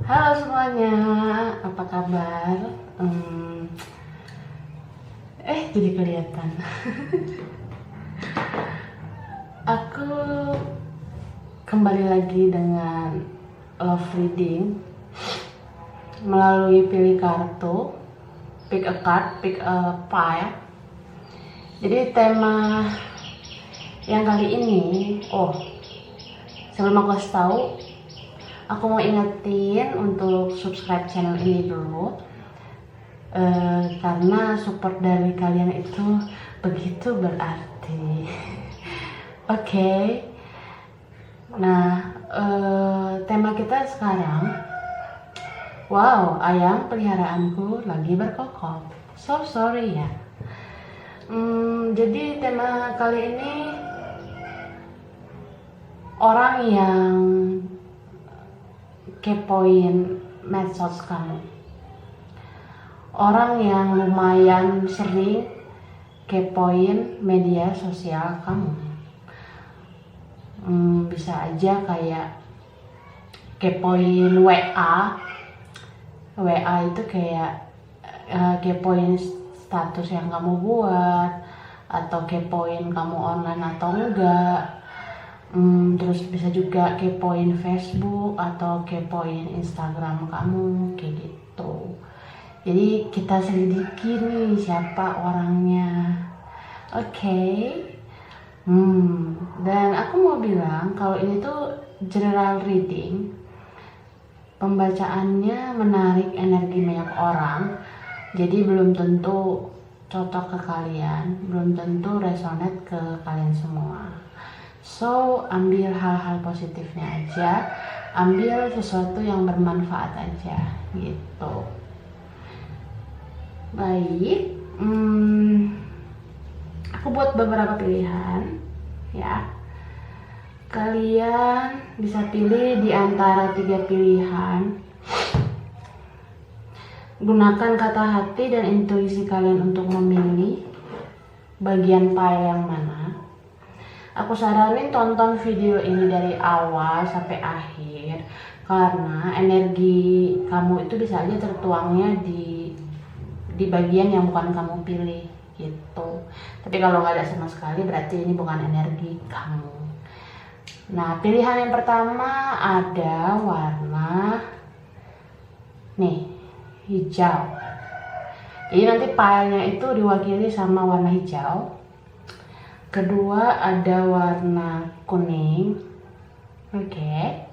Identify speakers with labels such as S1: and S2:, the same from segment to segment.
S1: Halo semuanya, apa kabar? Jadi kelihatan. Aku kembali lagi dengan love reading melalui pilih kartu, pick a card, pick a pile. Jadi tema yang kali ini, sebelum aku kasih tahu, aku mau ingetin untuk subscribe channel ini dulu, karena support dari kalian itu begitu berarti. Oke. Nah, tema kita sekarang, wow, ayam peliharaanku lagi berkokok. So sorry ya. Jadi tema kali ini orang yang kepoin medsos kamu, orang yang lumayan sering kepoin media sosial kamu. Bisa aja kayak kepoin WA itu kayak kepoin status yang kamu buat, atau kepoin kamu online atau enggak. Terus bisa juga kepoin Facebook atau kepoin Instagram kamu, kayak gitu. Jadi kita selidiki nih siapa orangnya. Oke. Dan aku mau bilang kalau ini tuh general reading. Pembacaannya menarik energi banyak orang. Jadi belum tentu cocok ke kalian, belum tentu resonate ke kalian semua. So, ambil hal-hal positifnya aja, ambil sesuatu yang bermanfaat aja, gitu. Baik, aku buat beberapa pilihan, ya. Kalian bisa pilih di antara 3 pilihan. Gunakan kata hati dan intuisi kalian untuk memilih bagian pile yang mana. Aku saranin tonton video ini dari awal sampai akhir, karena energi kamu itu bisa aja tertuangnya di bagian yang bukan kamu pilih, gitu. Tapi kalau nggak ada sama sekali berarti ini bukan energi kamu. Nah, pilihan yang pertama ada warna hijau. Jadi nanti pile-nya itu diwakili sama warna hijau. Kedua ada warna kuning. Oke.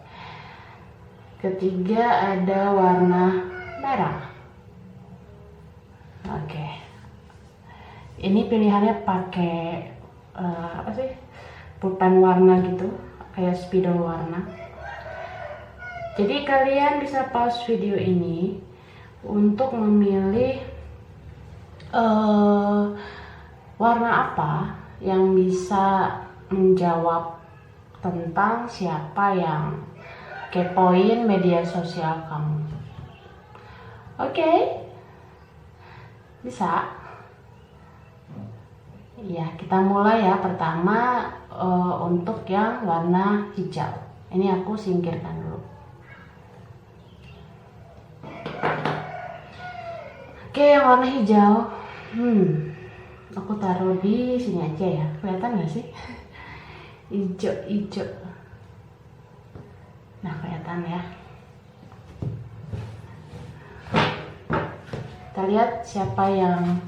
S1: Ketiga ada warna merah. Oke. Ini pilihannya pakai pulpen warna gitu, kayak spidol warna. Jadi kalian bisa pause video ini untuk memilih warna apa yang bisa menjawab tentang siapa yang kepoin media sosial kamu. Oke? Bisa? Ya, kita mulai ya. Pertama untuk yang warna hijau. Ini aku singkirkan dulu. Oke, yang warna hijau. Aku taruh di sini aja ya. Kelihatan nggak sih? Hijau. Nah, kelihatan ya. Kita lihat siapa yang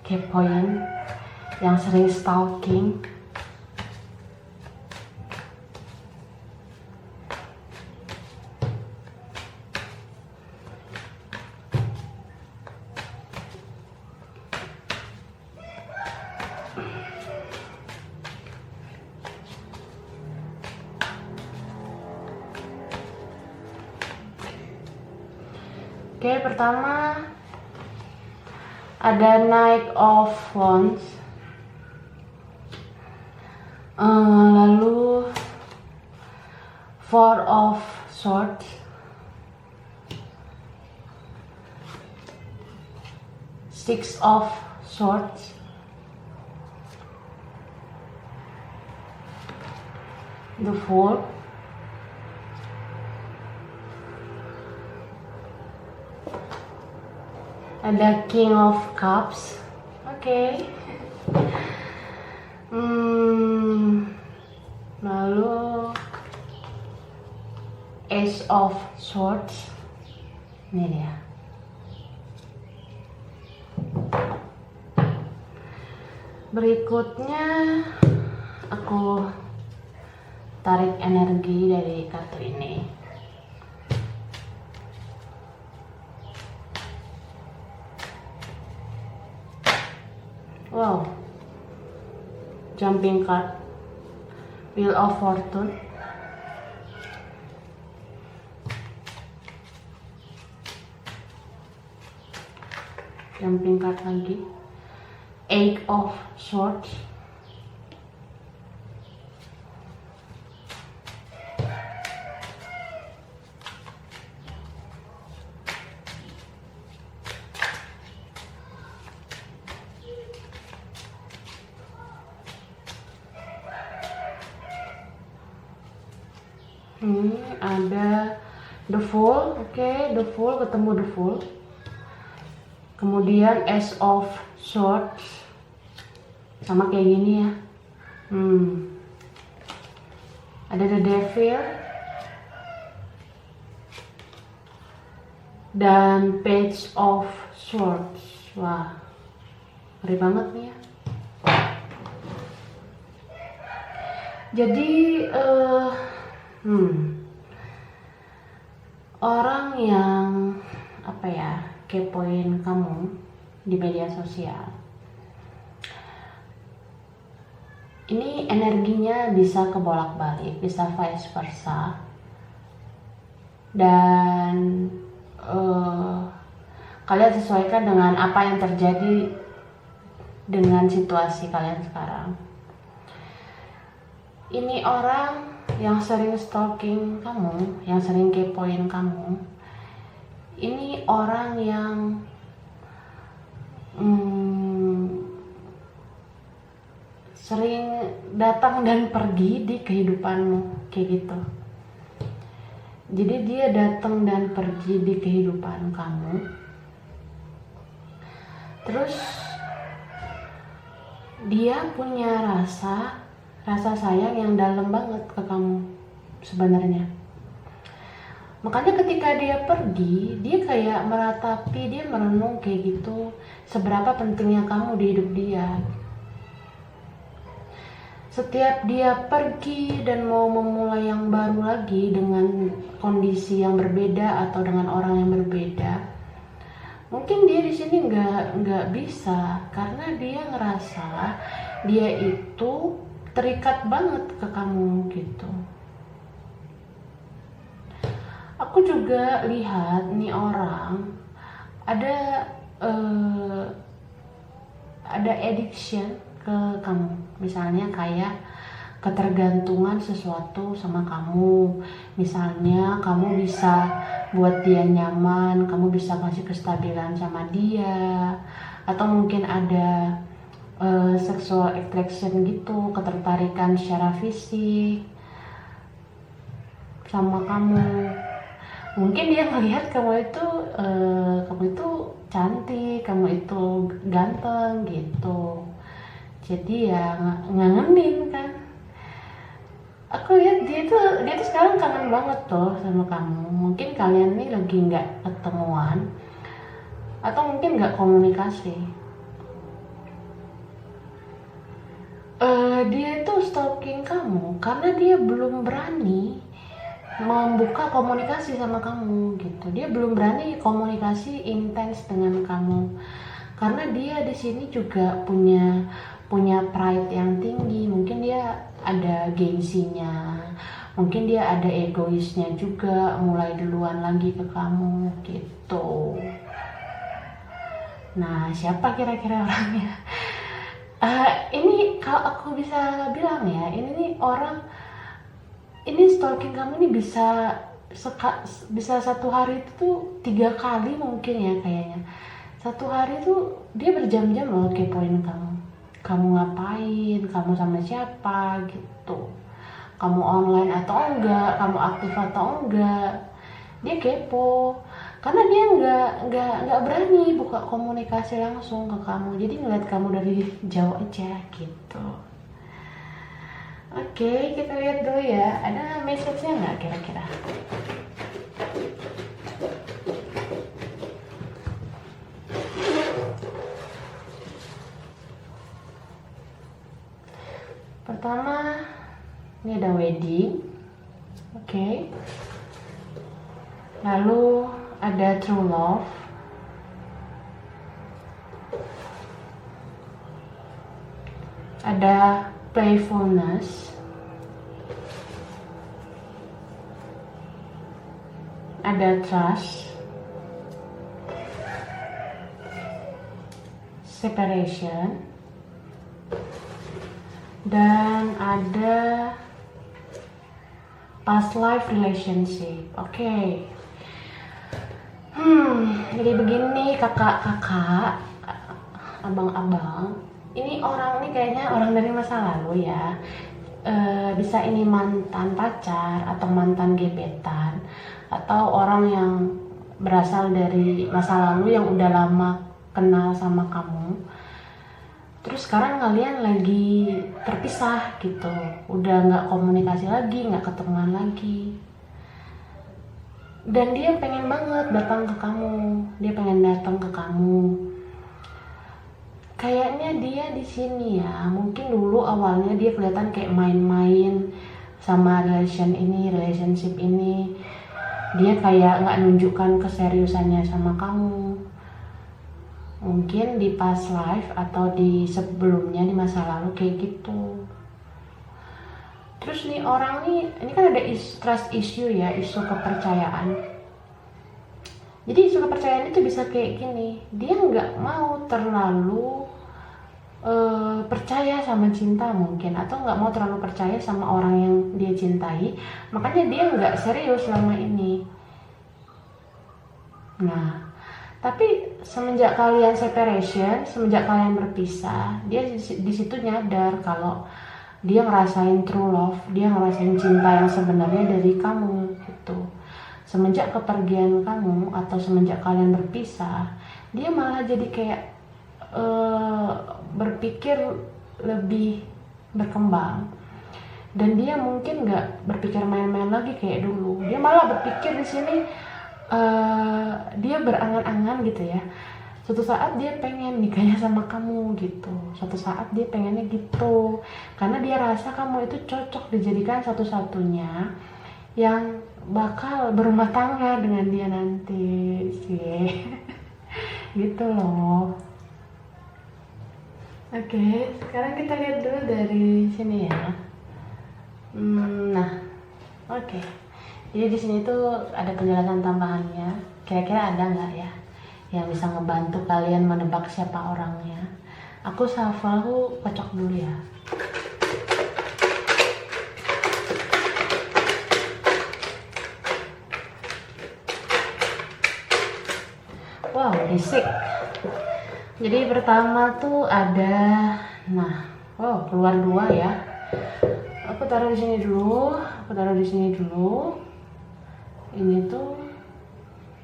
S1: kepoin, yang sering stalking. Oke, pertama ada Knight of Wands, lalu Four of Swords, Six of Swords, the Fool, Ada King of Cups. Oke. Lalu Ace of Swords. Ini dia. Berikutnya aku tarik energi dari kartu ini. Wow, jumping card, Wheel of Fortune. Jumping card lagi, Eight of Swords. Ada The Fool. Oke, The Fool, ketemu The Fool. Kemudian Ace of Swords, sama kayak gini ya. Ada The Devil dan Page of Swords. Wah, ngeri banget nih ya. Jadi orang yang kepoin kamu di media sosial, ini energinya bisa kebolak-balik, bisa vice versa, dan kalian sesuaikan dengan apa yang terjadi dengan situasi kalian sekarang. Ini orang yang sering stalking kamu, yang sering kepoin kamu, ini orang yang sering datang dan pergi di kehidupanmu, kayak gitu. Jadi dia datang dan pergi di kehidupan kamu. Terus dia punya rasa sayang yang dalam banget ke kamu sebenarnya. Makanya ketika dia pergi, dia kayak meratapi, dia merenung kayak gitu, seberapa pentingnya kamu di hidup dia. Setiap dia pergi dan mau memulai yang baru lagi dengan kondisi yang berbeda atau dengan orang yang berbeda, mungkin dia di sini nggak bisa, karena dia ngerasa dia itu terikat banget ke kamu gitu. Aku juga lihat nih orang ada addiction ke kamu, misalnya kayak ketergantungan sesuatu sama kamu. Misalnya kamu bisa buat dia nyaman, kamu bisa kasih kestabilan sama dia, atau mungkin ada sexual attraction gitu, ketertarikan secara fisik sama kamu. Mungkin dia melihat kamu itu cantik, kamu itu ganteng gitu. Jadi ya ngangenin kan. Aku lihat dia tuh sekarang kangen banget tuh sama kamu. Mungkin kalian nih lagi nggak ketemuan, atau mungkin nggak komunikasi. Dia itu stalking kamu karena dia belum berani membuka komunikasi sama kamu gitu. Dia belum berani komunikasi intens dengan kamu karena dia di sini juga punya pride yang tinggi. Mungkin dia ada gengsinya, mungkin dia ada egoisnya juga, mulai duluan lagi ke kamu gitu. Nah, siapa kira-kira orangnya? Ini kalau aku bisa bilang ya, ini nih orang, ini stalking kamu nih bisa satu hari itu tuh 3 kali mungkin ya kayaknya. Satu hari tuh dia berjam-jam loh kepoin kamu. Kamu ngapain, kamu sama siapa gitu, kamu online atau enggak, kamu aktif atau enggak, dia kepo. karena dia nggak berani buka komunikasi langsung ke kamu, jadi ngeliat kamu dari jauh aja gitu. Oke, kita lihat dulu ya, ada message-nya nggak kira-kira? Pertama, ini ada wedding, oke. Lalu ada true love, ada playfulness, ada trust, separation, dan ada past life relationship. Oke. Jadi begini kakak-kakak, abang-abang, ini orang ini kayaknya orang dari masa lalu ya. Bisa ini mantan pacar atau mantan gebetan atau orang yang berasal dari masa lalu yang udah lama kenal sama kamu. Terus sekarang kalian lagi terpisah gitu, udah nggak komunikasi lagi, nggak ketemuan lagi. Dan dia pengen banget datang ke kamu, dia pengen datang ke kamu. Kayaknya dia di sini ya, mungkin dulu awalnya dia kelihatan kayak main-main sama relationship ini. Dia kayak nggak nunjukkan keseriusannya sama kamu. Mungkin di past life atau di sebelumnya di masa lalu kayak gitu. Terus nih orang nih, ini kan ada trust issue ya, isu kepercayaan. Jadi isu kepercayaan itu bisa kayak gini, dia nggak mau terlalu percaya sama cinta mungkin, atau nggak mau terlalu percaya sama orang yang dia cintai, makanya dia nggak serius selama ini. Nah, tapi semenjak kalian separation, semenjak kalian berpisah, dia di situ nyadar kalau dia ngerasain true love, dia ngerasain cinta yang sebenarnya dari kamu gitu. Semenjak kepergian kamu atau semenjak kalian berpisah, dia malah jadi kayak berpikir lebih berkembang. Dan dia mungkin nggak berpikir main-main lagi kayak dulu. Dia malah berpikir di sini dia berangan-angan gitu ya. Suatu saat dia pengen nikahnya sama kamu gitu. Suatu saat dia pengennya gitu. Karena dia rasa kamu itu cocok dijadikan satu-satunya yang bakal berumah tangga dengan dia nanti sih. Gitu loh. Oke, sekarang kita lihat dulu dari sini ya. Nah, oke. Jadi di sini tuh ada penjelasan tambahannya. Kira-kira ada nggak ya yang bisa ngebantu kalian menebak siapa orangnya? Aku shuffle, kocok dulu ya. Wow, berisik. Jadi pertama tuh ada, nah, wow, keluar dua ya. Aku taruh di sini dulu, Ini tuh,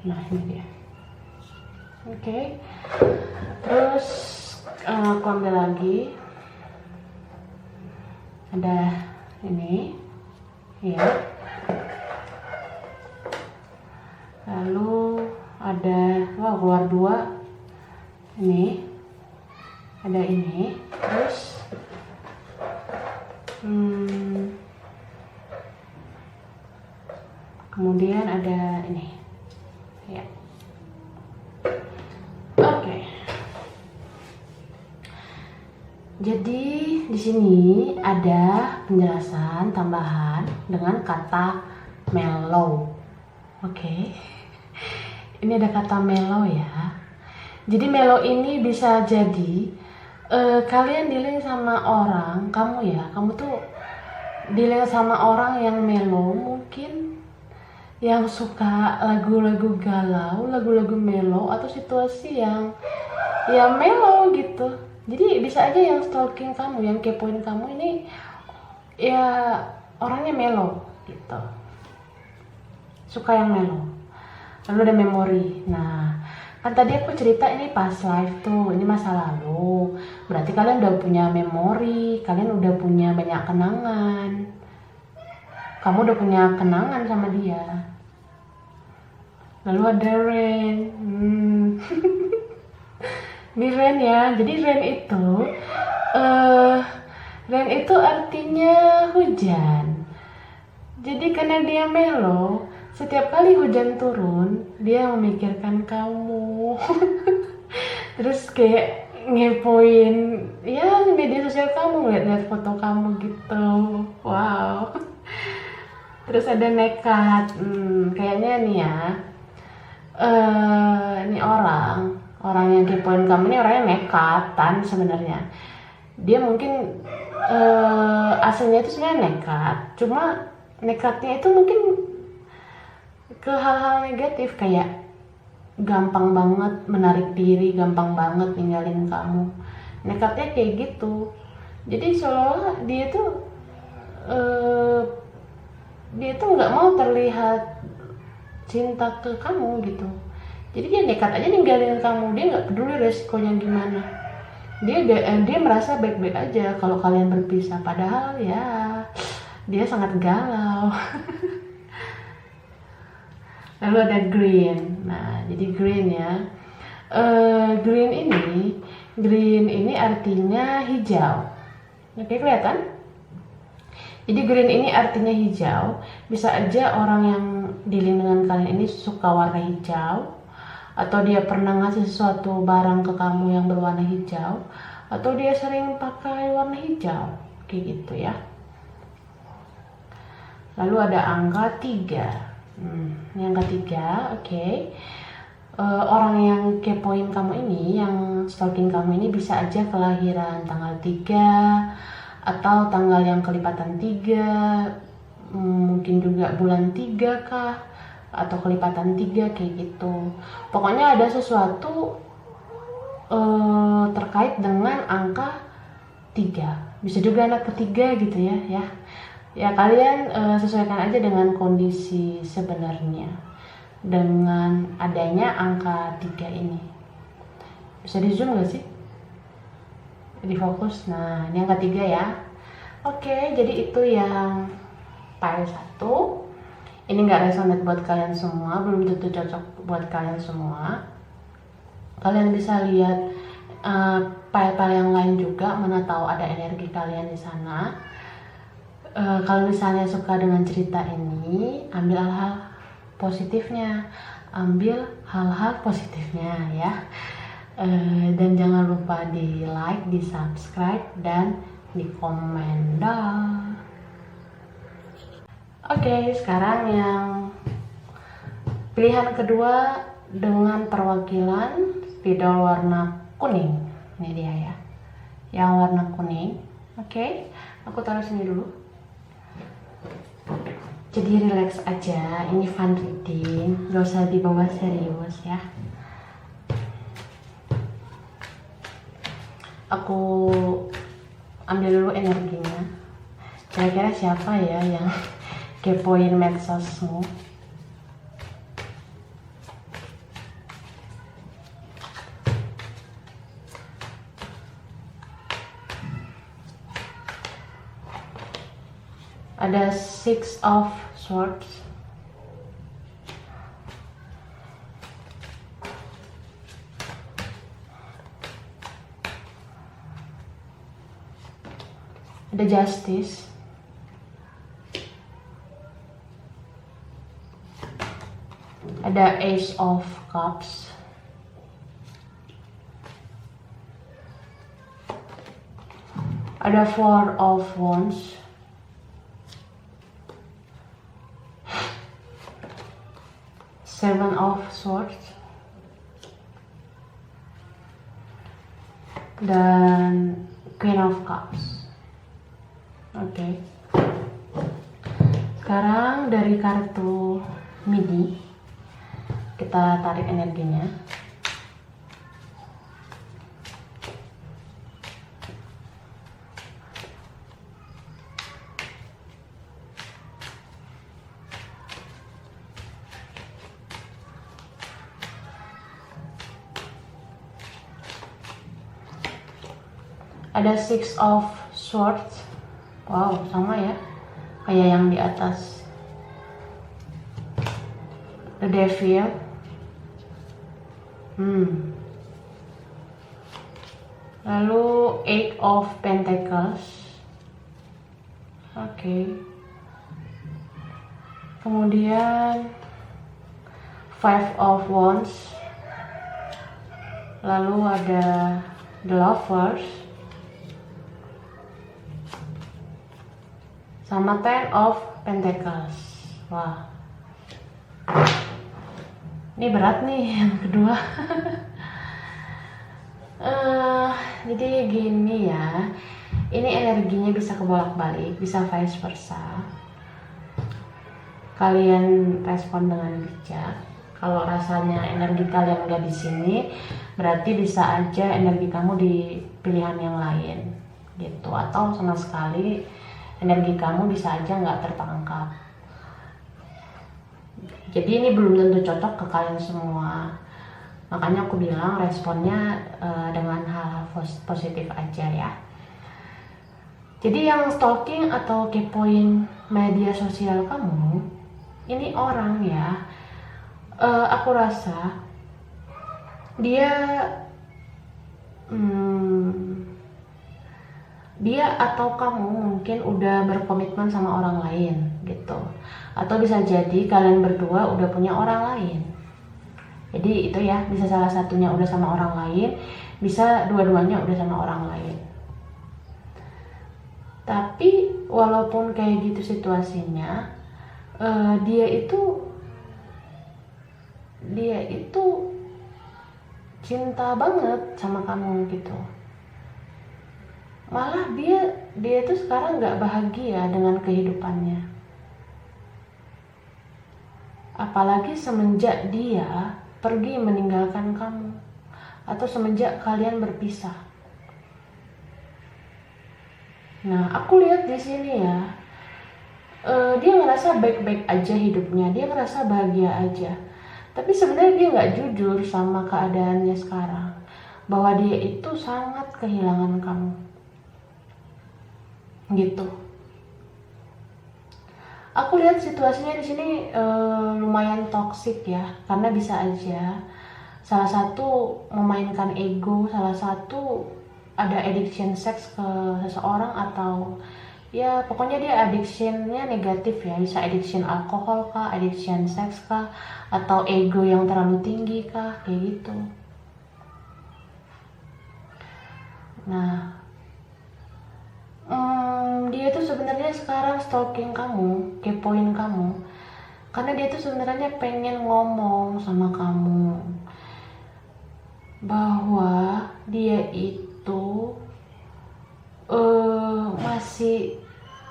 S1: nah ini dia. Oke. Terus aku ambil lagi. Ada ini, ya. Lalu ada, wow, keluar dua. Ini ada ini, terus kemudian ada ini ya. Oke. Jadi di sini ada penjelasan tambahan dengan kata mellow. Oke. Ini ada kata mellow ya. Jadi mellow ini bisa jadi kalian dealing sama orang, kamu tuh dealing sama orang yang mellow, mungkin yang suka lagu-lagu galau, lagu-lagu mellow, atau situasi yang ya mellow gitu. Jadi bisa aja yang stalking kamu, yang kepoin kamu ini ya orangnya mellow gitu, suka yang mellow. Lalu ada memori. Nah, kan tadi aku cerita ini past life tuh, ini masa lalu. Berarti kalian udah punya memori, kalian udah punya banyak kenangan. Kamu udah punya kenangan sama dia. Lalu ada rain. Ini rain ya. Jadi rain itu artinya hujan. Jadi karena dia melo, setiap kali hujan turun, dia memikirkan kamu. Terus kayak ngepoin ya media sosial kamu, lihat-lihat foto kamu gitu. Wow. Terus ada nekat. Kayaknya nih ya. Ini orang yang kepoin kamu ini orangnya nekatan sebenarnya. Dia mungkin aslinya itu sebenarnya nekat. Cuma nekatnya itu mungkin ke hal-hal negatif, kayak gampang banget menarik diri, gampang banget ninggalin kamu. Nekatnya kayak gitu. Jadi seolah dia tuh nggak mau terlihat cinta ke kamu gitu. Jadi dia nekat aja ninggalin kamu, dia nggak peduli resikonya gimana. Dia merasa baik-baik aja kalau kalian berpisah, padahal ya dia sangat galau. Lalu ada green. Nah, jadi green ya. Green ini artinya hijau. Oke, kelihatan? Jadi green ini artinya hijau. Bisa aja orang yang dealing dengan kalian ini suka warna hijau, atau dia pernah ngasih sesuatu barang ke kamu yang berwarna hijau, atau dia sering pakai warna hijau, kayak gitu ya. Lalu ada angka 3. Yang ketiga, oke. Orang yang kepoin kamu ini, yang stalking kamu ini bisa aja kelahiran tanggal 3 atau tanggal yang kelipatan 3, mungkin juga bulan 3 kah, atau kelipatan 3 kayak gitu. Pokoknya ada sesuatu terkait dengan angka 3. Bisa juga anak ketiga gitu ya. Ya kalian sesuaikan aja dengan kondisi sebenarnya dengan adanya angka 3 ini. Bisa di zoom gak sih? Di fokus. Nah, ini yang ketiga ya. Oke, jadi itu yang file 1. Ini nggak resonate buat kalian semua, belum tentu cocok buat kalian semua. Kalian bisa lihat file-file yang lain juga, mana tahu ada energi kalian di sana. Kalau misalnya suka dengan cerita ini, ambil hal-hal positifnya, ya. Dan jangan lupa di like, di subscribe, dan di komen dah. Oke, sekarang yang pilihan kedua dengan perwakilan spidol warna kuning. Ini dia ya, yang warna kuning. Oke, aku taruh sini dulu. Jadi relax aja, ini fun reading, gak usah dibawa serius ya. Aku ambil dulu energinya. Kira-kira siapa ya yang kepoin medsosmu? Ada 6 of Swords. Ada Justice. Ada Ace of Cups. Ada 4 of Wands. Seven of Swords. Dan Queen of Cups. Oke. Sekarang dari kartu midi kita tarik energinya. Ada Six of Swords. Wow, sama ya kayak yang di atas. The Devil. Lalu Eight of Pentacles. Oke. Kemudian Five of Wands. Lalu ada The Lovers. Sama Ten of Pentacles. Wah. Ini berat nih yang kedua. Jadi gini ya, ini energinya bisa kebolak-balik, bisa vice versa. Kalian respon dengan bijak. Kalau rasanya energi kalian nggak di sini, berarti bisa aja energi kamu di pilihan yang lain, gitu. Atau sama sekali energi kamu bisa aja nggak tertangkap. Jadi ini belum tentu cocok ke kalian semua. Makanya aku bilang responnya dengan hal positif aja ya. Jadi yang stalking atau kepoin media sosial kamu, ini orang ya, aku rasa dia atau kamu mungkin udah berkomitmen sama orang lain gitu. Atau bisa jadi kalian berdua udah punya orang lain. Jadi itu ya, bisa salah satunya udah sama orang lain, bisa dua-duanya udah sama orang lain. Tapi walaupun kayak gitu situasinya, dia itu cinta banget sama kamu gitu. Malah dia tuh sekarang nggak bahagia dengan kehidupannya. Apalagi semenjak dia pergi meninggalkan kamu, atau semenjak kalian berpisah. Nah, aku lihat di sini ya, dia ngerasa baik-baik aja hidupnya, dia ngerasa bahagia aja. Tapi sebenarnya dia nggak jujur sama keadaannya sekarang, bahwa dia itu sangat kehilangan kamu, gitu. Aku lihat situasinya di sini lumayan toksik ya, karena bisa aja salah satu memainkan ego, salah satu ada addiction seks ke seseorang, atau ya pokoknya dia addictionnya negatif ya, bisa addiction alkohol kah, addiction seks kah, atau ego yang terlalu tinggi kah, kayak gitu. Nah, dia tuh sebenarnya sekarang stalking kamu, kepoin kamu, karena dia tuh sebenarnya pengen ngomong sama kamu bahwa dia itu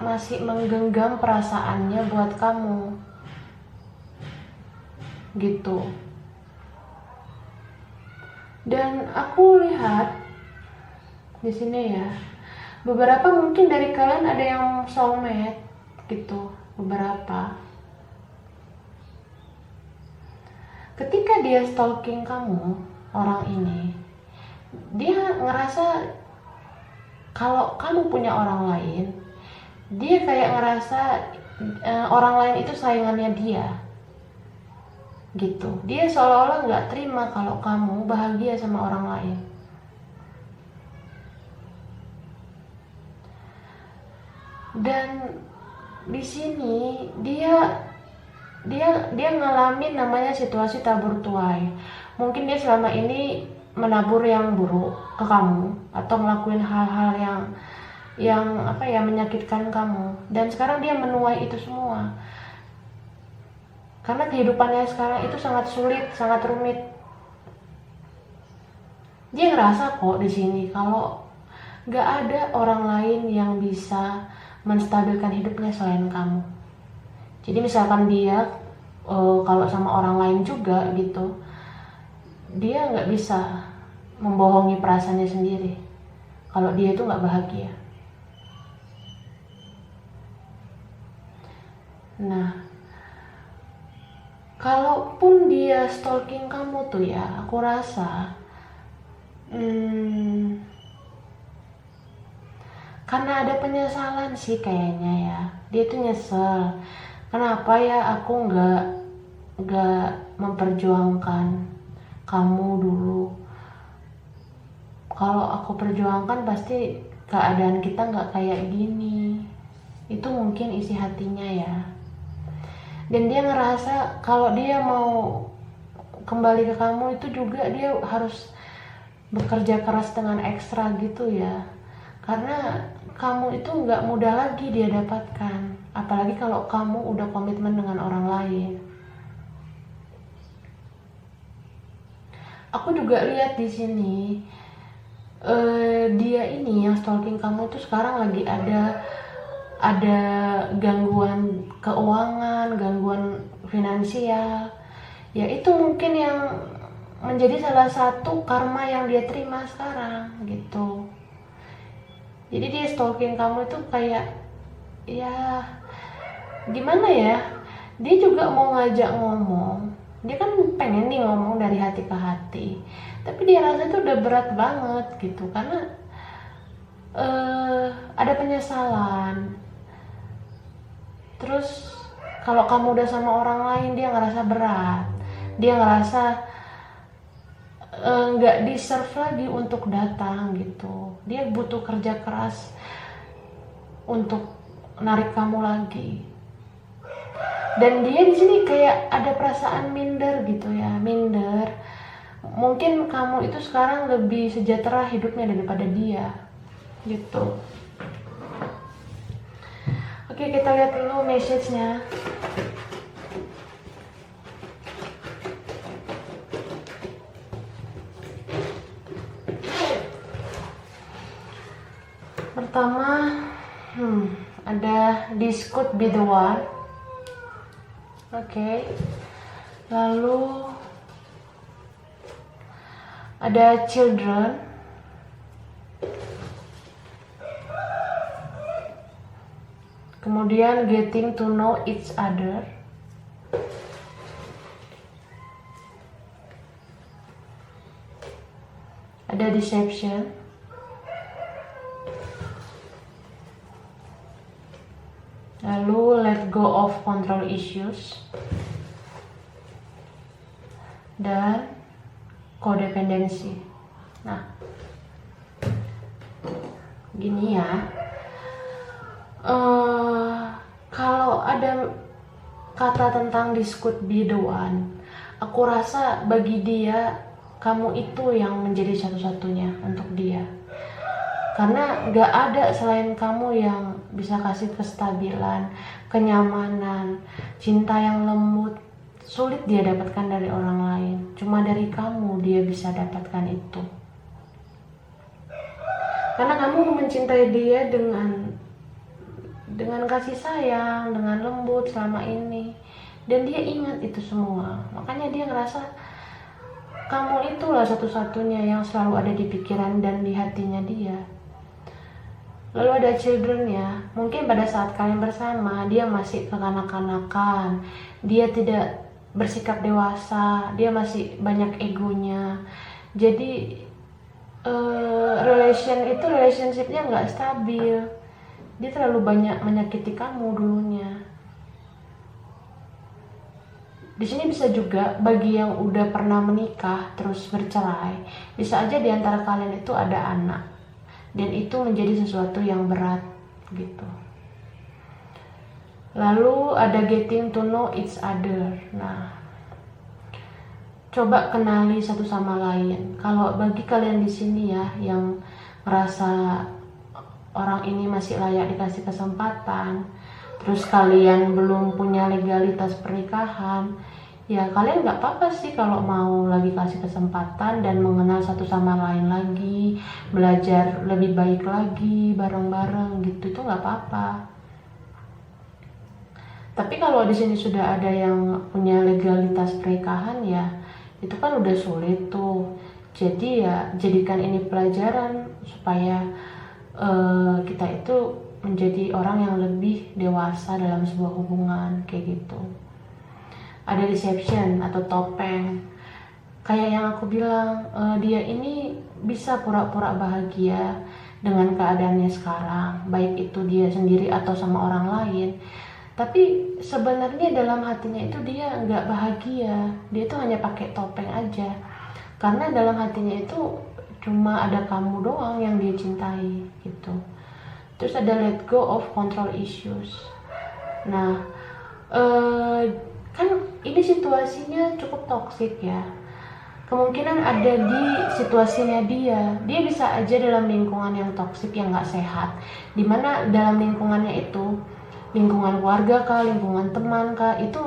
S1: masih menggenggam perasaannya buat kamu, gitu. Dan aku lihat di sini ya, beberapa mungkin dari kalian ada yang soulmate gitu, beberapa. Ketika dia stalking kamu, orang ini, dia ngerasa kalau kamu punya orang lain, dia kayak ngerasa orang lain itu saingannya dia, gitu. Dia seolah-olah nggak terima kalau kamu bahagia sama orang lain. Dan di sini dia ngalamin namanya situasi tabur tuai. Mungkin dia selama ini menabur yang buruk ke kamu, atau ngelakuin hal-hal yang menyakitkan kamu, dan sekarang dia menuai itu semua karena kehidupannya sekarang itu sangat sulit, sangat rumit. Dia ngerasa kok di sini kalau nggak ada orang lain yang bisa menstabilkan hidupnya selain kamu. Jadi misalkan dia kalau sama orang lain juga gitu, dia nggak bisa membohongi perasaannya sendiri kalau dia itu nggak bahagia. Nah, kalaupun dia stalking kamu tuh ya, aku rasa Karena ada penyesalan sih kayaknya ya. Dia tuh nyesel. Kenapa ya aku nggak memperjuangkan kamu dulu. Kalau aku perjuangkan pasti keadaan kita nggak kayak gini. Itu mungkin isi hatinya ya. Dan dia ngerasa kalau dia mau kembali ke kamu itu juga dia harus bekerja keras dengan ekstra gitu ya. Karena kamu itu nggak mudah lagi dia dapatkan. Apalagi kalau kamu udah komitmen dengan orang lain. Aku juga lihat di sini dia ini yang stalking kamu tuh sekarang lagi ada gangguan keuangan, gangguan finansial. Ya itu mungkin yang menjadi salah satu karma yang dia terima sekarang gitu. Jadi dia stalking kamu itu kayak ya gimana ya, dia juga mau ngajak ngomong, dia kan pengen nih ngomong dari hati ke hati, tapi dia rasa itu udah berat banget gitu karena ada penyesalan. Terus kalau kamu udah sama orang lain dia ngerasa berat, dia ngerasa nggak deserve lagi untuk datang gitu. Dia butuh kerja keras untuk narik kamu lagi. Dan dia di sini kayak ada perasaan minder gitu ya, minder. Mungkin kamu itu sekarang lebih sejahtera hidupnya daripada dia, gitu. Oke, kita lihat dulu message-nya. Pertama, ada this could be the one. Oke. Lalu ada children. Kemudian getting to know each other. Ada deception. Lalu let go of control issues. Dan codependency. Nah, gini ya. Kalau ada kata tentang this could be the one, aku rasa bagi dia kamu itu yang menjadi satu-satunya untuk dia. Karena gak ada selain kamu yang bisa kasih kestabilan, kenyamanan, cinta yang lembut. Sulit dia dapatkan dari orang lain. Cuma dari kamu dia bisa dapatkan itu. Karena kamu mencintai dia dengan kasih sayang, dengan lembut selama ini. Dan dia ingat itu semua. Makanya dia ngerasa kamu itulah satu-satunya yang selalu ada di pikiran dan di hatinya dia. Lalu ada children ya, mungkin pada saat kalian bersama dia masih kekanak-kanakan, dia tidak bersikap dewasa, dia masih banyak egonya. Jadi relationshipnya nggak stabil, dia terlalu banyak menyakiti kamu dulunya. Di sini bisa juga bagi yang udah pernah menikah terus bercerai, bisa aja di antara kalian itu ada anak. Dan itu menjadi sesuatu yang berat gitu. Lalu ada getting to know each other. Nah, coba kenali satu sama lain. Kalau bagi kalian di sini ya yang merasa orang ini masih layak dikasih kesempatan, terus kalian belum punya legalitas pernikahan, ya kalian nggak apa-apa sih kalau mau lagi kasih kesempatan dan mengenal satu sama lain lagi, belajar lebih baik lagi bareng-bareng gitu, itu nggak apa-apa. Tapi kalau di sini sudah ada yang punya legalitas pernikahan ya itu kan udah sulit tuh. Jadi ya jadikan ini pelajaran supaya kita itu menjadi orang yang lebih dewasa dalam sebuah hubungan kayak gitu. Ada deception atau topeng. Kayak yang aku bilang, dia ini bisa pura-pura bahagia, dengan keadaannya sekarang, baik itu dia sendiri atau sama orang lain. Tapi sebenarnya dalam hatinya itu dia nggak bahagia, dia tuh hanya pakai topeng aja, karena dalam hatinya itu cuma ada kamu doang yang dia cintai gitu. Terus ada let go of control issues. Nah, kan ini situasinya cukup toksik ya. Kemungkinan ada di situasinya dia bisa aja dalam lingkungan yang toksik, yang nggak sehat, dimana dalam lingkungannya itu, lingkungan keluarga kah, lingkungan teman kah, itu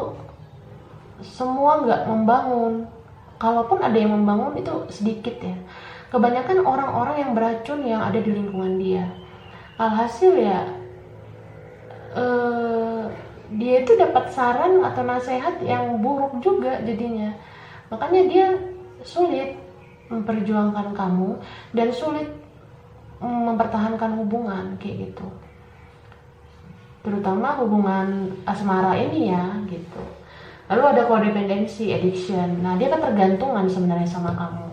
S1: semua nggak membangun. Kalaupun ada yang membangun itu sedikit ya, kebanyakan orang-orang yang beracun yang ada di lingkungan dia. Alhasil ya dia itu dapat saran atau nasihat yang buruk juga jadinya. Makanya dia sulit memperjuangkan kamu dan sulit mempertahankan hubungan kayak gitu, terutama hubungan asmara ini ya gitu. Lalu ada codependency, addiction. Nah, dia ketergantungan sebenarnya sama kamu,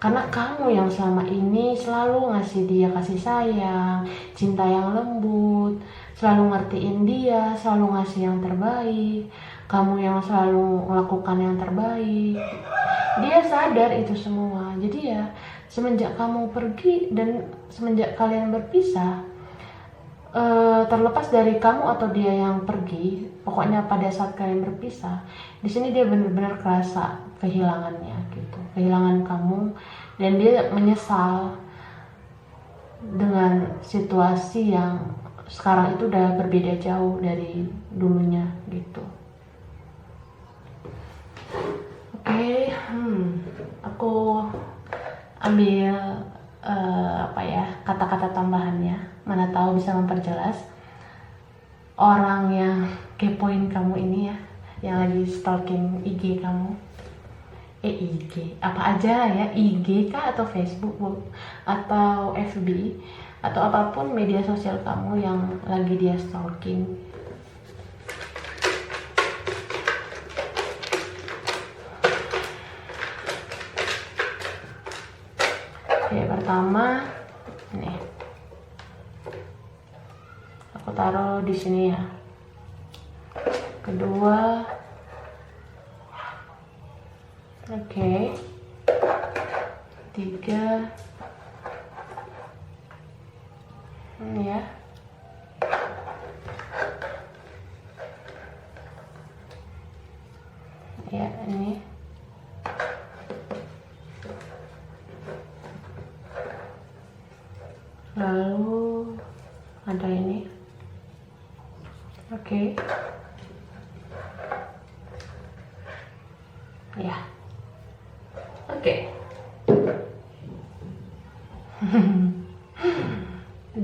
S1: karena kamu yang selama ini selalu ngasih dia kasih sayang, cinta yang lembut, selalu ngertiin dia, selalu ngasih yang terbaik, kamu yang selalu melakukan yang terbaik. Dia sadar itu semua. Jadi ya, semenjak kamu pergi dan semenjak kalian berpisah, terlepas dari kamu atau dia yang pergi, pokoknya pada saat kalian berpisah, di sini dia benar-benar kerasa kehilangannya gitu, kehilangan kamu, dan dia menyesal dengan situasi yang sekarang itu udah berbeda jauh dari dulunya gitu. Oke, aku ambil kata-kata tambahannya, mana tahu bisa memperjelas orang yang kepoin kamu ini ya, yang lagi stalking IG kamu. IG apa aja ya, IG kah atau Facebook atau FB atau apapun media sosial kamu yang lagi dia stalking. Oke, pertama nih aku taruh di sini ya. Kedua, oke. Tiga, ya. Ya, ini. Lalu ada ini. Oke. Ya. Oke.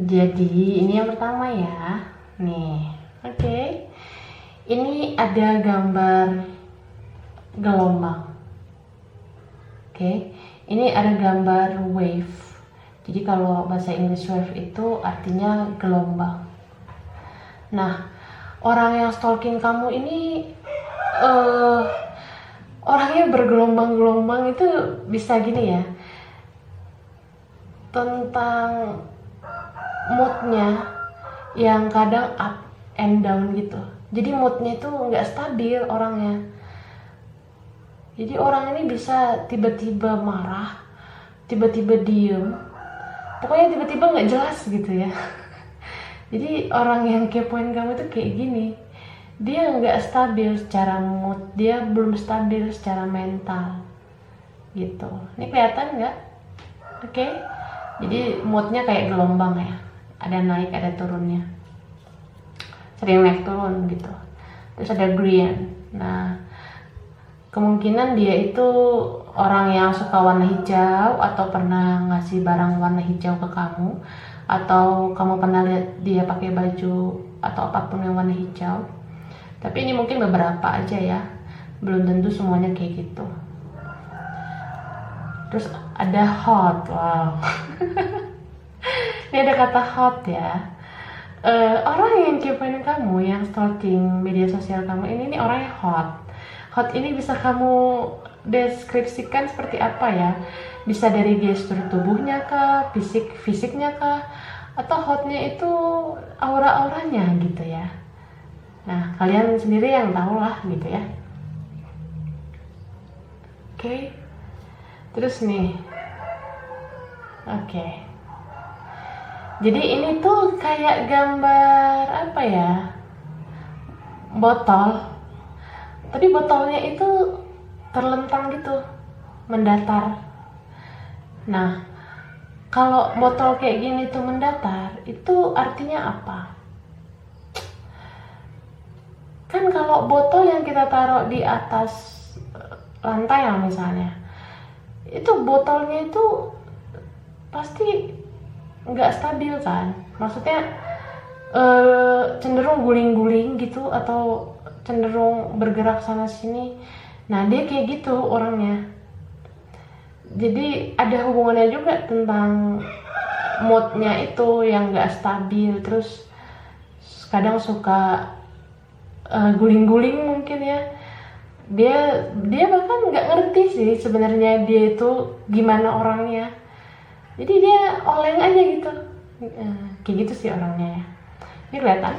S1: Jadi ini yang pertama ya. Nih. Oke. Ini ada gambar gelombang. Oke. Ini ada gambar wave. Jadi kalau bahasa Inggris wave itu artinya gelombang. Nah, orang yang stalking kamu ini orangnya bergelombang-gelombang, itu bisa gini ya, tentang moodnya yang kadang up and down gitu. Jadi moodnya itu nggak stabil orangnya. Jadi orang ini bisa tiba-tiba marah, tiba-tiba diem, pokoknya tiba-tiba nggak jelas gitu ya. Jadi orang yang kepoin kamu itu kayak gini, dia nggak stabil secara mood, dia belum stabil secara mental gitu. Ini kelihatan nggak? Oke. Jadi moodnya kayak gelombang ya, ada naik ada turunnya, sering naik turun gitu. Terus ada green. Nah, kemungkinan dia itu orang yang suka warna hijau, atau pernah ngasih barang warna hijau ke kamu, atau kamu pernah lihat dia pakai baju atau apapun yang warna hijau. Tapi ini mungkin beberapa aja ya, belum tentu semuanya kayak gitu. Terus ada hot, wow. Ini ada kata hot ya. Orang yang kepoin kamu, yang stalking media sosial kamu ini orangnya hot. Hot ini bisa kamu deskripsikan seperti apa ya? Bisa dari gestur tubuhnya kah, fisiknya kah, atau hotnya itu aura-auranya gitu ya. Nah, kalian sendiri yang tahu lah gitu ya. Oke. Terus nih. Oke. Jadi ini tuh kayak gambar apa ya? Botol. Tapi botolnya itu terlentang gitu, mendatar. Nah, kalau botol kayak gini tuh mendatar, itu artinya apa? Kan kalau botol yang kita taruh di atas lantai lah misalnya, itu botolnya itu pasti nggak stabil kan? Maksudnya cenderung guling-guling gitu atau cenderung bergerak sana sini. Nah, dia kayak gitu orangnya. Jadi ada hubungannya juga tentang moodnya itu yang nggak stabil, terus kadang suka guling-guling mungkin ya. Dia bahkan nggak ngerti sih sebenarnya dia itu gimana orangnya. Jadi dia oleng aja gitu. Kayak gitu sih orangnya ya. Ini kelihatan?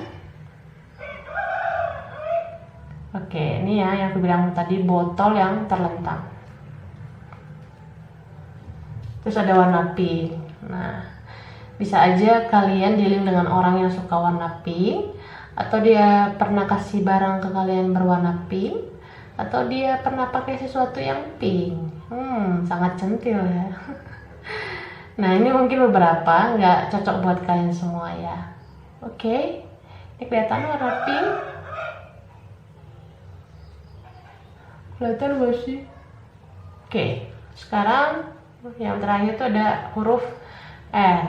S1: Oke, ini ya yang aku bilang tadi, botol yang terlentang. Terus ada warna pink. Nah, bisa aja kalian dealing dengan orang yang suka warna pink, atau dia pernah kasih barang ke kalian berwarna pink, atau dia pernah pakai sesuatu yang pink. Sangat centil ya. Nah, ini mungkin beberapa, nggak cocok buat kalian semua ya. Oke, ini kelihatan warna pink. Kelihatan gak sih? Oke, sekarang yang terakhir itu ada huruf R.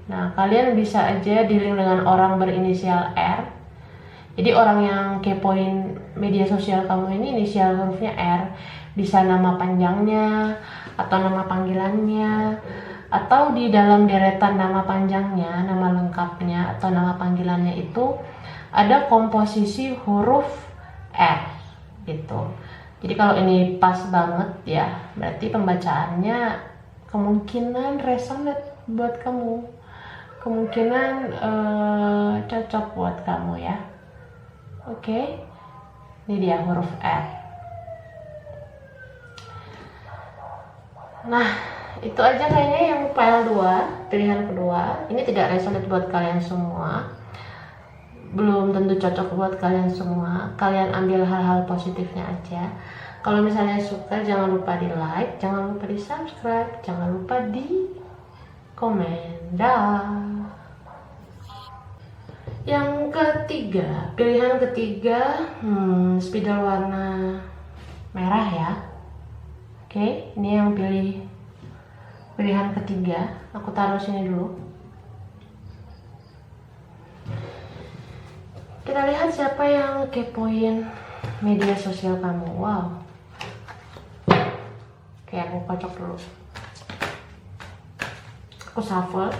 S1: Nah, kalian bisa aja dealing dengan orang berinisial R. Jadi orang yang kepoin media sosial kamu ini inisial hurufnya R. Bisa nama panjangnya, atau nama panggilannya, atau di dalam deretan nama panjangnya, nama lengkapnya, atau nama panggilannya itu ada komposisi huruf R gitu. Jadi kalau ini pas banget ya, berarti pembacaannya kemungkinan resonate buat kamu, kemungkinan cocok buat kamu ya. Oke, ini dia huruf R. Nah, itu aja kayaknya yang file 2, pilihan kedua. Ini tidak resonate buat kalian semua, belum tentu cocok buat kalian semua. Kalian ambil hal-hal positifnya aja. Kalau misalnya suka, jangan lupa di like, jangan lupa di subscribe, jangan lupa di komen. Dah. Yang ketiga, pilihan ketiga, spidol warna merah ya. Oke, ini yang pilihan ketiga. Aku taruh sini dulu. Kita lihat siapa yang kepoin media sosial kamu. Wow. Oke, aku kocok dulu. Aku shuffle.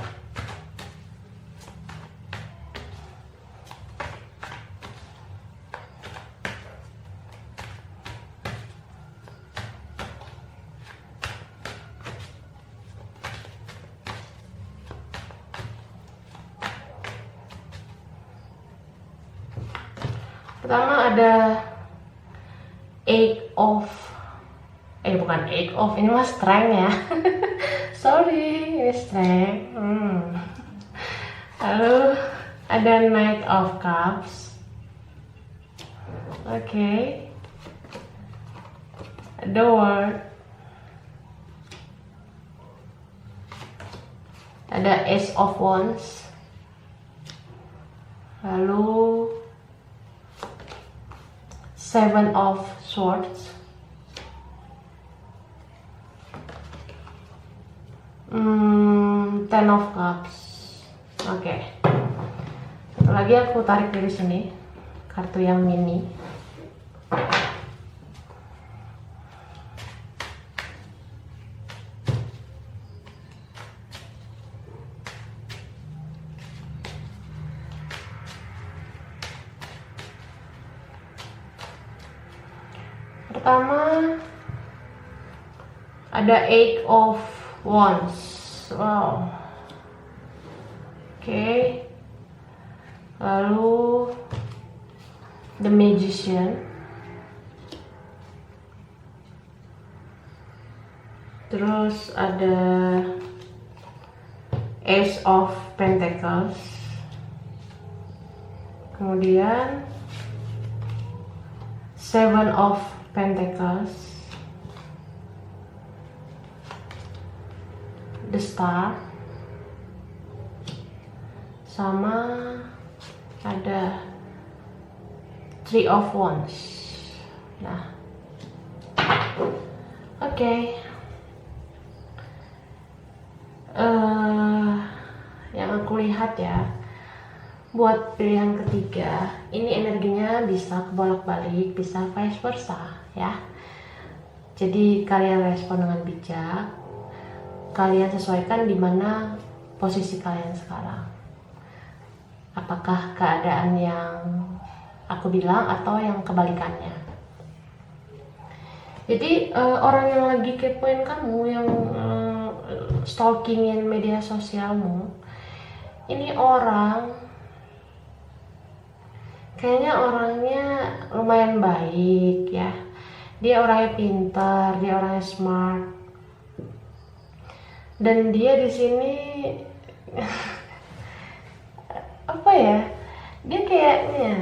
S1: Pertama ada bukan eight of, ini mah strength ya. Sorry, ini strength. Lalu ada Knight of Cups. Oke. The World. Ada Ace of Wands. Lalu Seven of Swords. Ten of Cups. Oke. Satu lagi aku tarik dari sini, kartu yang mini. Pertama Ada Eight of Wands. Wow. Oke. Lalu The Magician. Terus ada Ace of Pentacles. Kemudian Seven of Pentacles. The Star. Sama ada Three of Wands. Nah, oke. Yang aku lihat ya, buat pilihan ketiga, ini energinya bisa kebolak-balik, bisa vice versa ya. Jadi kalian respon dengan bijak, kalian sesuaikan di mana posisi kalian sekarang. Apakah keadaan yang aku bilang atau yang kebalikannya. Jadi orang yang lagi kepoin kamu, yang stalkingin media sosialmu, ini orang kayaknya orangnya lumayan baik ya. Dia orangnya pintar, dia orangnya smart, dan dia di sini apa ya? Dia kayaknya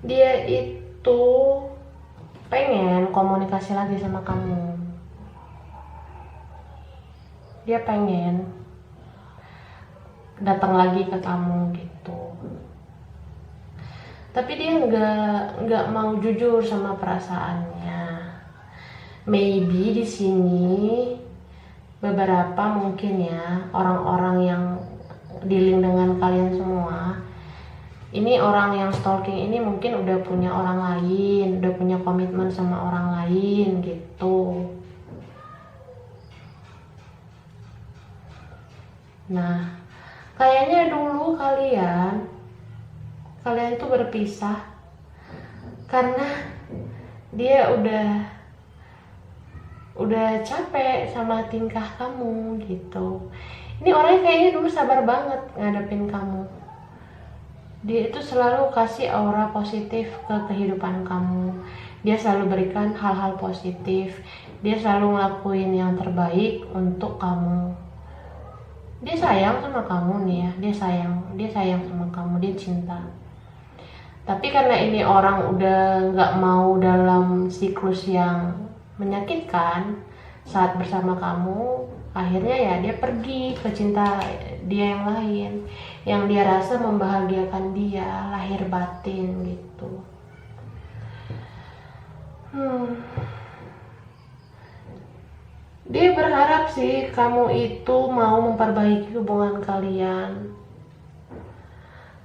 S1: dia itu pengen komunikasi lagi sama kamu. Dia pengen datang lagi ke kamu gitu. Tapi dia nggak mau jujur sama perasaannya. Maybe di sini beberapa mungkin ya orang-orang yang dealing dengan kalian semua, ini orang yang stalking ini mungkin udah punya orang lain, udah punya komitmen sama orang lain gitu. Nah, kayaknya dulu kalian tuh berpisah karena dia udah capek sama tingkah kamu gitu. Ini orangnya kayaknya dulu sabar banget ngadepin kamu. Dia itu selalu kasih aura positif ke kehidupan kamu. Dia selalu berikan hal-hal positif. Dia selalu ngelakuin yang terbaik untuk kamu. Dia sayang sama kamu nih ya. Dia sayang sama kamu. Dia cinta. Tapi karena ini orang udah nggak mau dalam siklus yang menyakitkan saat bersama kamu, akhirnya ya dia pergi ke cinta dia yang lain, yang dia rasa membahagiakan dia lahir batin gitu. Dia berharap sih kamu itu mau memperbaiki hubungan kalian,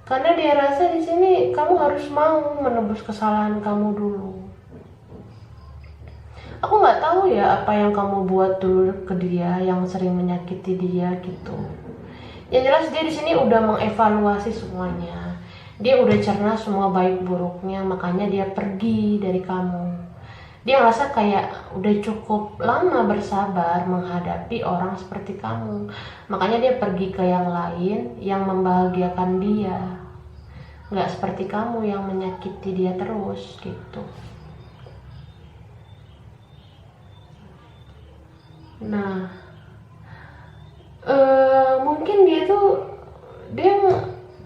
S1: karena dia rasa di sini kamu harus mau menebus kesalahan kamu dulu. Aku nggak tahu ya apa yang kamu buat dulu ke dia yang sering menyakiti dia gitu. Yang jelas dia di sini udah mengevaluasi semuanya. Dia udah cerna semua baik buruknya, makanya dia pergi dari kamu. Dia ngerasa kayak udah cukup lama bersabar menghadapi orang seperti kamu. Makanya dia pergi ke yang lain yang membahagiakan dia. Nggak seperti kamu yang menyakiti dia terus gitu. Nah, mungkin dia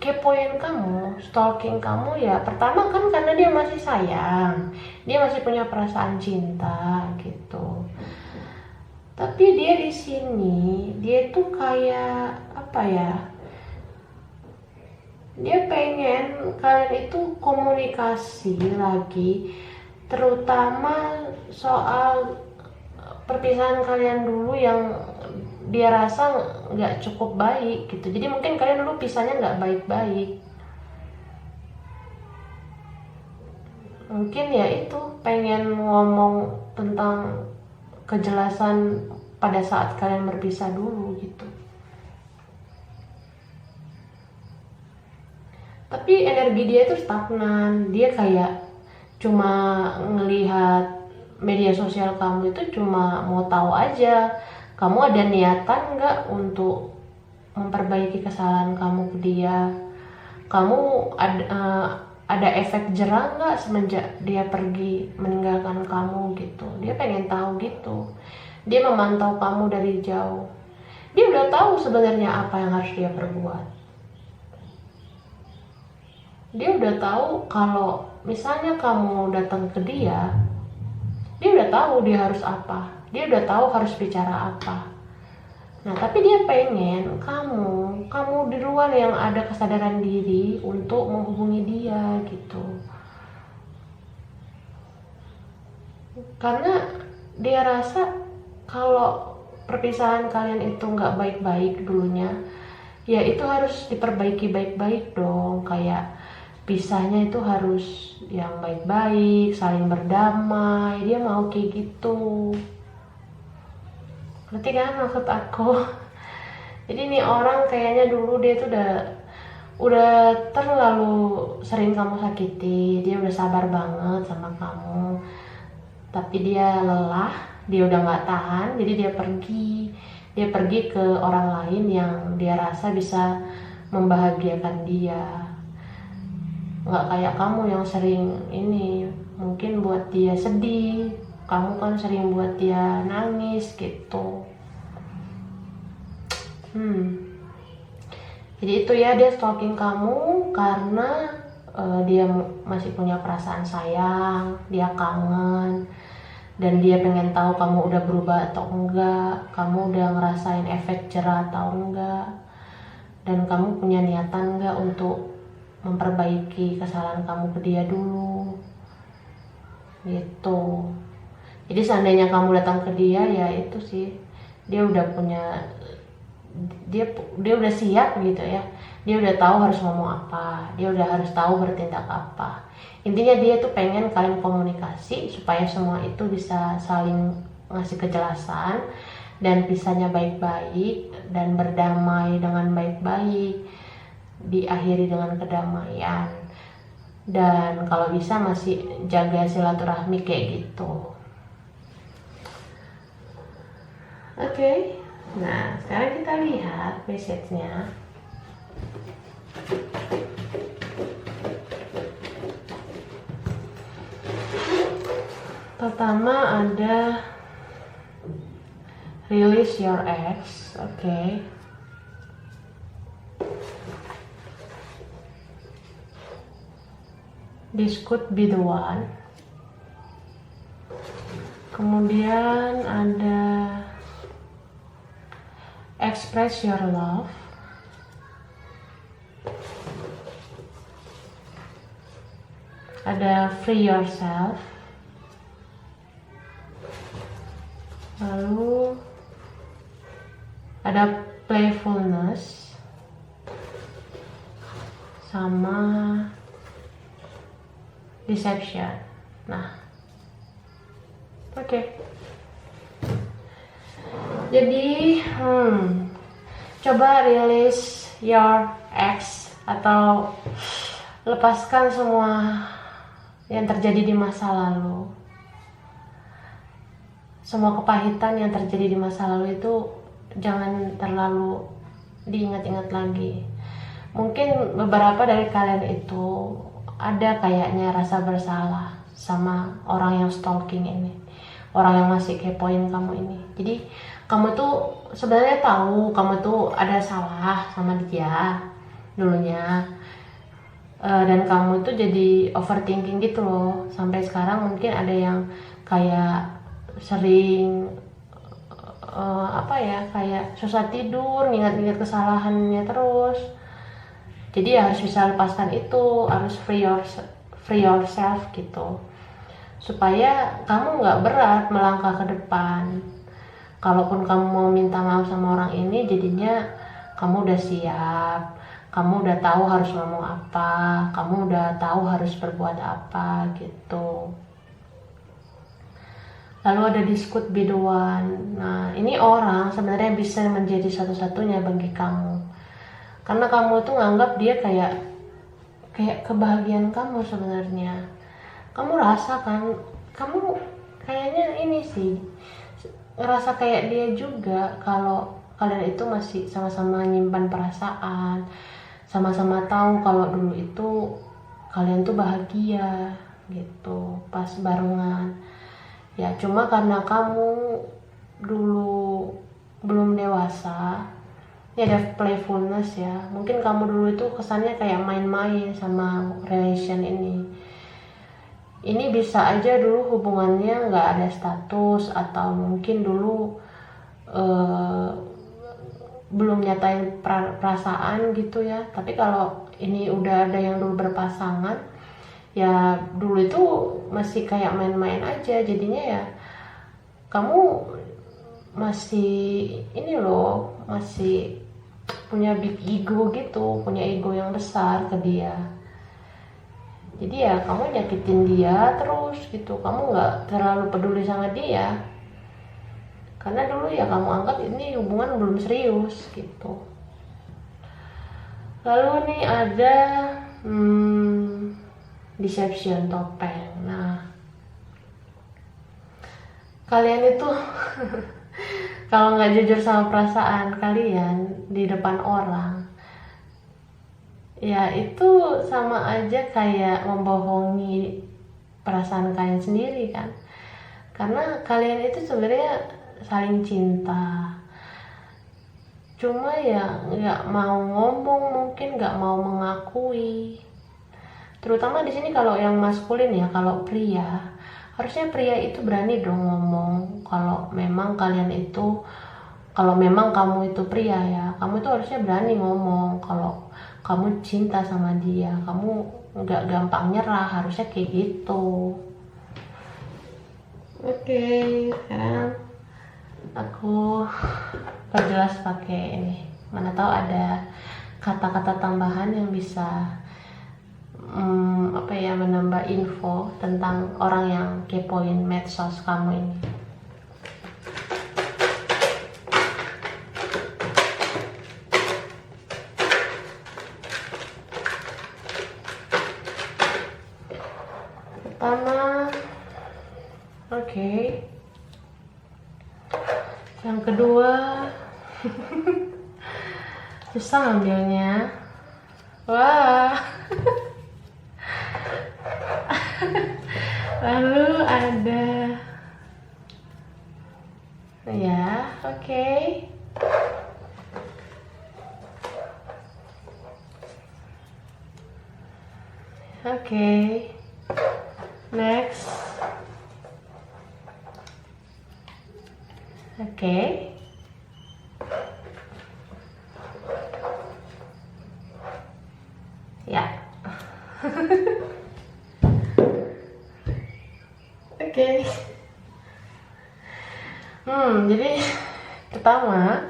S1: kepoin kamu, stalking kamu ya. Pertama kan karena dia masih sayang, dia masih punya perasaan cinta gitu. Tapi dia di sini, dia tuh kayak apa ya? Dia pengen kalian itu komunikasi lagi, terutama soal perpisahan kalian dulu yang dia rasa nggak cukup baik gitu. Jadi mungkin kalian dulu pisahnya nggak baik-baik. Mungkin ya itu pengen ngomong tentang kejelasan pada saat kalian berpisah dulu gitu. Tapi energi dia itu stagnan. Dia kayak cuma ngelihat media sosial kamu itu cuma mau tahu aja kamu ada niatan nggak untuk memperbaiki kesalahan kamu ke dia. Kamu ada efek jerah nggak semenjak dia pergi meninggalkan kamu gitu. Dia pengen tahu gitu. Dia memantau kamu dari jauh. Dia udah tahu sebenarnya apa yang harus dia perbuat. Dia udah tahu kalau misalnya kamu datang ke dia udah tahu dia harus apa. Dia udah tahu harus bicara apa. Nah, tapi dia pengen kamu di luar yang ada kesadaran diri untuk menghubungi dia gitu. Karena dia rasa kalau perpisahan kalian itu nggak baik-baik dulunya, ya itu harus diperbaiki baik-baik dong. Kayak pisahnya itu harus yang baik-baik, saling berdamai. Dia mau kayak gitu. Ngerti kan maksud aku? Jadi ini orang kayaknya dulu dia tuh udah terlalu sering kamu sakiti. Dia udah sabar banget sama kamu, tapi dia lelah, dia udah nggak tahan, jadi dia pergi ke orang lain yang dia rasa bisa membahagiakan dia. Nggak kayak kamu yang sering ini mungkin buat dia sedih. Kamu kan sering buat dia nangis gitu. Jadi itu ya, dia stalking kamu karena dia masih punya perasaan sayang, dia kangen, dan dia pengen tahu kamu udah berubah atau enggak, kamu udah ngerasain efek jerah atau enggak, dan kamu punya niatan enggak untuk memperbaiki kesalahan kamu ke dia dulu gitu. Jadi seandainya kamu datang ke dia, ya itu sih, dia udah punya, dia udah siap gitu ya. Dia udah tahu harus ngomong apa, dia udah harus tahu bertindak apa. Intinya dia tuh pengen kalian komunikasi supaya semua itu bisa saling ngasih kejelasan dan pisahnya baik-baik dan berdamai dengan baik-baik, diakhiri dengan kedamaian, dan kalau bisa masih jaga silaturahmi kayak gitu. Oke. Nah, sekarang kita lihat message-nya. Pertama ada release your ex. Oke. This could be the one. Kemudian ada express your love. Ada free yourself. Lalu ada playfulness sama deception. Nah, oke. Jadi, coba release your ex atau lepaskan semua yang terjadi di masa lalu. Semua kepahitan yang terjadi di masa lalu itu jangan terlalu diingat-ingat lagi. Mungkin beberapa dari kalian itu ada kayaknya rasa bersalah sama orang yang stalking ini, orang yang masih kepoin kamu ini. Jadi kamu tuh sebenarnya tahu kamu tuh ada salah sama dia dulunya, dan kamu tuh jadi overthinking gitu loh. Sampai sekarang mungkin ada yang kayak sering kayak susah tidur, ingat-ingat kesalahannya terus. Jadi ya harus bisa lepaskan itu, harus free yourself gitu, supaya kamu nggak berat melangkah ke depan. Kalaupun kamu mau minta maaf sama orang ini, jadinya kamu udah siap, kamu udah tahu harus ngomong apa, kamu udah tahu harus berbuat apa gitu. Lalu ada this could be the one. Nah, ini orang sebenarnya bisa menjadi satu-satunya bagi kamu, karena kamu tuh nganggap dia kayak kebahagiaan kamu sebenarnya. kamu rasa kan, kamu kayaknya ini sih ngerasa kayak dia juga, kalau kalian itu masih sama-sama nyimpan perasaan, sama-sama tahu kalau dulu itu kalian tuh bahagia gitu pas barengan. Ya cuma karena kamu dulu belum dewasa, ini ada playfulness ya, mungkin kamu dulu itu kesannya kayak main-main sama relation ini bisa aja dulu hubungannya nggak ada status, atau mungkin dulu belum nyatain perasaan gitu ya. Tapi kalau ini udah ada yang dulu berpasangan, ya dulu itu masih kayak main-main aja, jadinya ya kamu masih ini loh, masih punya big ego gitu, punya ego yang besar ke dia. Jadi ya kamu nyakitin dia terus gitu, kamu nggak terlalu peduli sama dia karena dulu ya kamu anggap ini hubungan belum serius gitu. Lalu nih ada deception, topeng. Nah, kalian itu kalau nggak jujur sama perasaan kalian di depan orang, ya itu sama aja kayak membohongi perasaan kalian sendiri kan. Karena kalian itu sebenarnya saling cinta, cuma ya nggak mau ngomong, mungkin nggak mau mengakui. Terutama di sini kalau yang maskulin ya, kalau pria harusnya pria itu berani dong ngomong kalau memang kalian itu, kalau memang kamu itu pria ya, kamu itu harusnya berani ngomong kalau kamu cinta sama dia, kamu nggak gampang nyerah, harusnya kayak gitu. Oke, sekarang aku perjelas pakai ini, mana tahu ada kata-kata tambahan yang bisa menambah info tentang orang yang kepoin medsos kamu ini. Pertama, oke. Yang kedua, susah ambilnya. Wah. Lalu ada, ya, oke. Oke. Next. Oke. Ya. Oke. Jadi pertama,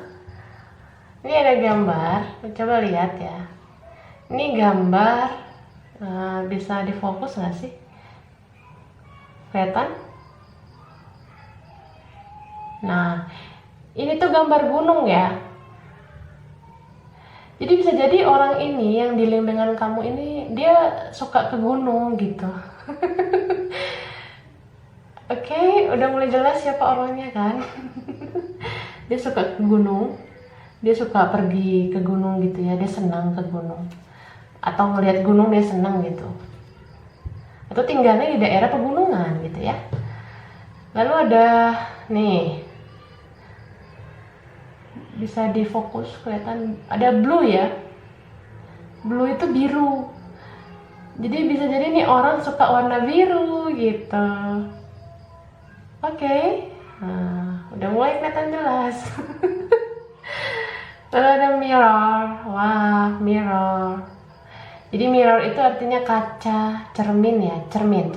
S1: ini ada gambar, coba lihat ya. Ini gambar, bisa difokus nggak sih? Kelihatan? Nah, ini tuh gambar gunung ya. Jadi bisa jadi orang ini yang di limbangan kamu ini dia suka ke gunung gitu. Oke, udah mulai jelas siapa orangnya kan? Dia suka ke gunung, dia suka pergi ke gunung gitu ya, dia senang ke gunung. Atau melihat gunung dia senang gitu. Atau tinggalnya di daerah pegunungan gitu ya. Lalu ada nih, bisa difokus, kelihatan ada blue ya. Blue itu biru. Jadi bisa jadi nih orang suka warna biru gitu. Oke. Nah, udah mulai kelihatan jelas. Lalu ada mirror. Wah, mirror. Jadi mirror itu artinya kaca, cermin ya, cermin.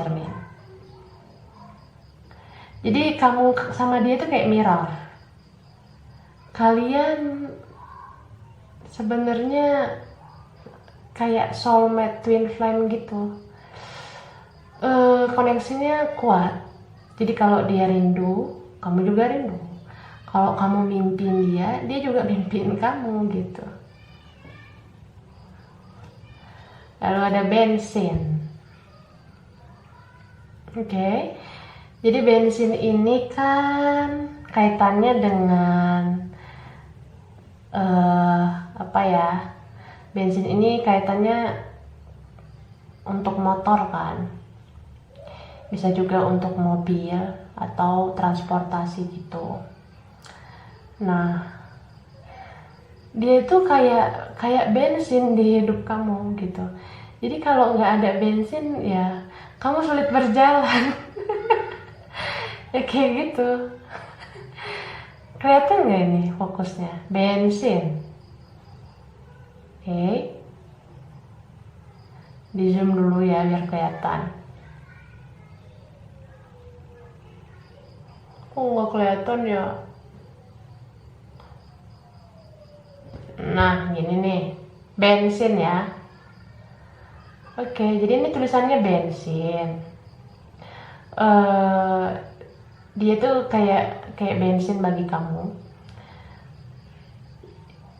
S1: Jadi kamu sama dia itu kayak mirror. Kalian sebenarnya kayak soulmate, twin flame gitu. Koneksinya kuat. Jadi kalau dia rindu, kamu juga rindu. Kalau kamu mimpin dia, dia juga mimpin kamu gitu. Lalu ada bensin. Oke. Jadi bensin ini kan kaitannya dengan apa ya? Bensin ini kaitannya untuk motor kan. Bisa juga untuk mobil atau transportasi gitu. Nah, dia itu kayak bensin di hidup kamu gitu. Jadi kalau nggak ada bensin ya kamu sulit berjalan. Ya kayak gitu. Kelihatan nggak ini fokusnya? Bensin. Oke. Di zoom dulu ya biar kelihatan. Oh nggak kelihatan ya. Nah gini nih, bensin ya. Oke, jadi ini tulisannya bensin. Dia tuh kayak bensin bagi kamu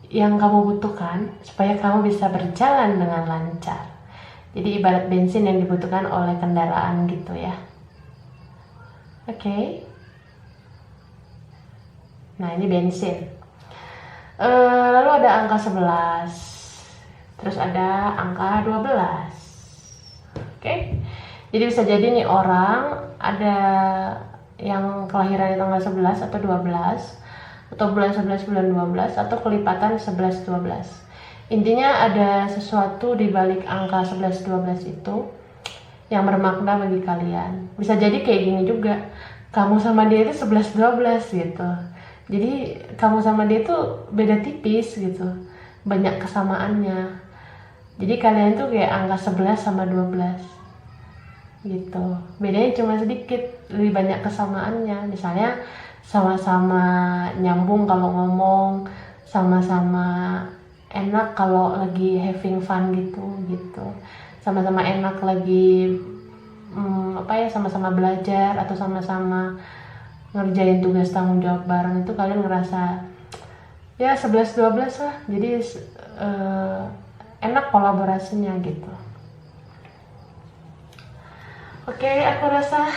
S1: yang kamu butuhkan supaya kamu bisa berjalan dengan lancar. Jadi ibarat bensin yang dibutuhkan oleh kendaraan gitu ya. Oke. Nah ini bensin. Lalu ada angka 11. Terus ada angka 12. Oke. Jadi bisa jadi nih orang ada yang kelahiran di tanggal 11 atau 12 atau bulan 11 bulan 12 atau kelipatan 11 12. Intinya ada sesuatu di balik angka 11 12 itu yang bermakna bagi kalian. Bisa jadi kayak gini juga. Kamu sama dia itu 11 12 gitu. Jadi kamu sama dia itu beda tipis gitu. Banyak kesamaannya. Jadi kalian tuh kayak angka 11 sama 12 gitu. Bedanya cuma sedikit, lebih banyak kesamaannya. Misalnya sama-sama nyambung kalau ngomong, sama-sama enak kalau lagi having fun gitu. Sama-sama enak lagi sama-sama belajar atau sama-sama ngerjain tugas tanggung jawab bareng, itu kalian ngerasa ya 11 12 lah. Jadi enak kolaborasinya gitu. Oke, aku rasa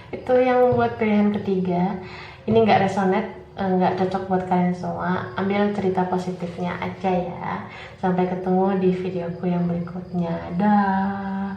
S1: itu yang buat pilihan ketiga. Ini nggak resonate, nggak cocok buat kalian semua. Ambil cerita positifnya aja ya. Sampai ketemu di videoku yang berikutnya. Dah.